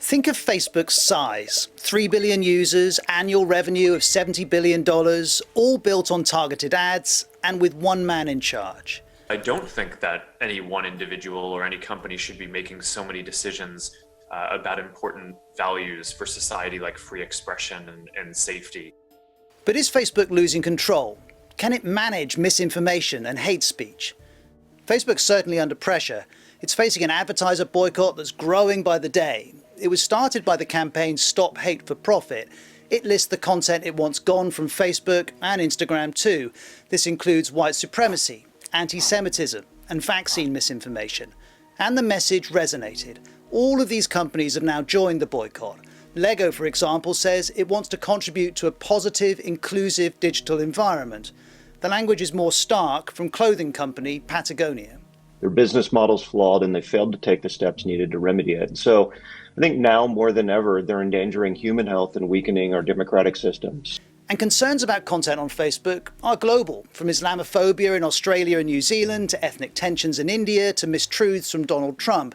Think of Facebook's size. 3 billion users, annual revenue of $70 billion, all built on targeted ads and with one man in charge. I don't think that any one individual or any company should be making so many decisions about important values for society like free expression and safety. But is Facebook losing control? Can it manage misinformation and hate speech? Facebook's certainly under pressure. It's facing an advertiser boycott that's growing by the day. It was started by the campaign Stop Hate for Profit. It lists the content it wants gone from Facebook and Instagram too. This includes white supremacy, anti-Semitism, and vaccine misinformation. And the message resonated. All of these companies have now joined the boycott. Lego, for example, says it wants to contribute to a positive, inclusive digital environment. The language is more stark from clothing company Patagonia. Their business model's flawed and they failed to take the steps needed to remedy it. So I think now more than ever, they're endangering human health and weakening our democratic systems. And concerns about content on Facebook are global, from Islamophobia in Australia and New Zealand to ethnic tensions in India to mistruths from Donald Trump.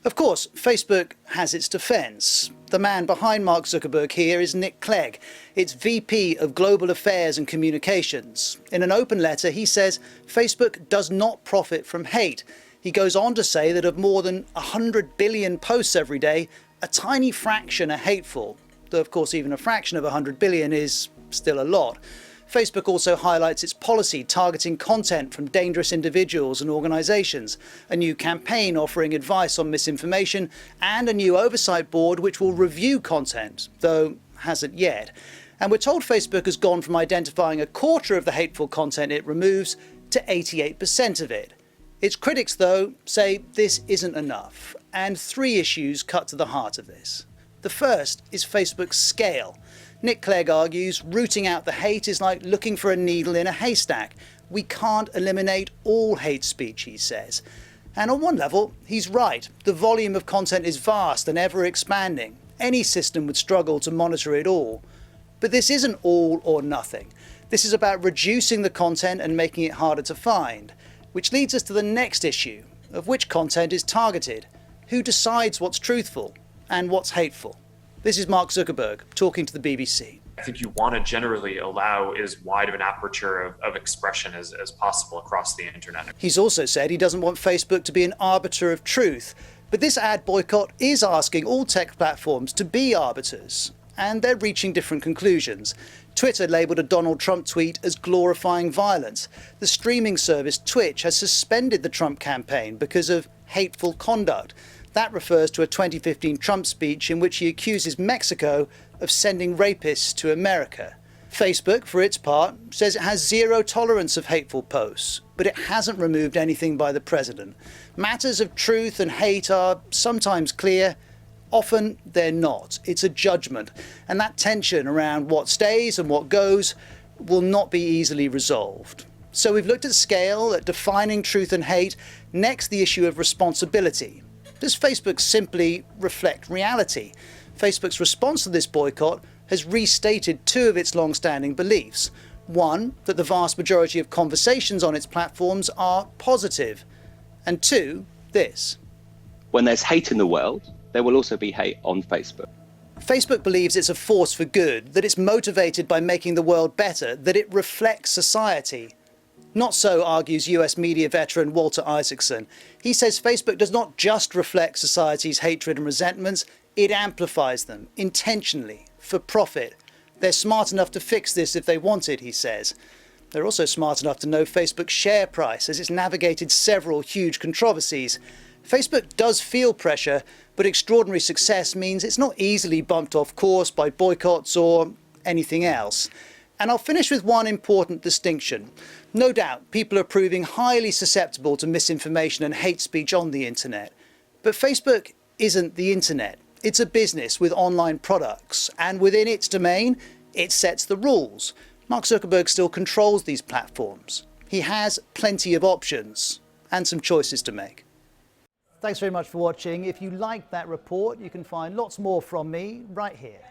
Of course, Facebook has its defense. The man behind Mark Zuckerberg here is Nick Clegg. It's VP of Global Affairs and Communications. In an open letter, he says Facebook does not profit from hate. He goes on to say that of more than 100 billion posts every day, a tiny fraction are hateful. Though, of course, even a fraction of 100 billion is still a lot. Facebook also highlights its policy targeting content from dangerous individuals and organizations, a new campaign offering advice on misinformation, and a new oversight board which will review content, though hasn't yet. And we're told Facebook has gone from identifying a quarter of the hateful content it removes to 88% of it. Its critics, though, say this isn't enough, and three issues cut to the heart of this. The first is Facebook's scale. Nick Clegg argues rooting out the hate is like looking for a needle in a haystack. We can't eliminate all hate speech, he says. And on one level, he's right. The volume of content is vast and ever expanding. Any system would struggle to monitor it all. But this isn't all or nothing. This is about reducing the content and making it harder to find. Which leads us to the next issue of which content is targeted. Who decides what's truthful and what's hateful? This is Mark Zuckerberg talking to the BBC. I think you want to generally allow as wide of an aperture of expression as possible across the internet. He's also said he doesn't want Facebook to be an arbiter of truth. But this ad boycott is asking all tech platforms to be arbiters. And they're reaching different conclusions. Twitter labelled a Donald Trump tweet as glorifying violence. The streaming service Twitch has suspended the Trump campaign because of hateful conduct. That refers to a 2015 Trump speech in which he accuses Mexico of sending rapists to America. Facebook, for its part, says it has zero tolerance of hateful posts, but it hasn't removed anything by the president. Matters of truth and hate are sometimes clear, often they're not. It's a judgment, and that tension around what stays and what goes will not be easily resolved. So we've looked at scale, at defining truth and hate. Next, the issue of responsibility. Does Facebook simply reflect reality? Facebook's response to this boycott has restated two of its long-standing beliefs. One, that the vast majority of conversations on its platforms are positive. And two, this. When there's hate in the world, there will also be hate on Facebook. Facebook believes it's a force for good, that it's motivated by making the world better, that it reflects society. Not so, argues US media veteran Walter Isaacson. He says Facebook does not just reflect society's hatred and resentments, it amplifies them, intentionally, for profit. They're smart enough to fix this if they wanted, he says. They're also smart enough to know Facebook's share price, as it's navigated several huge controversies. Facebook does feel pressure, but extraordinary success means it's not easily bumped off course by boycotts or anything else. And I'll finish with one important distinction. No doubt, people are proving highly susceptible to misinformation and hate speech on the internet. But Facebook isn't the internet. It's a business with online products, and within its domain, it sets the rules. Mark Zuckerberg still controls these platforms. He has plenty of options and some choices to make. Thanks very much for watching. If you liked that report, you can find lots more from me right here.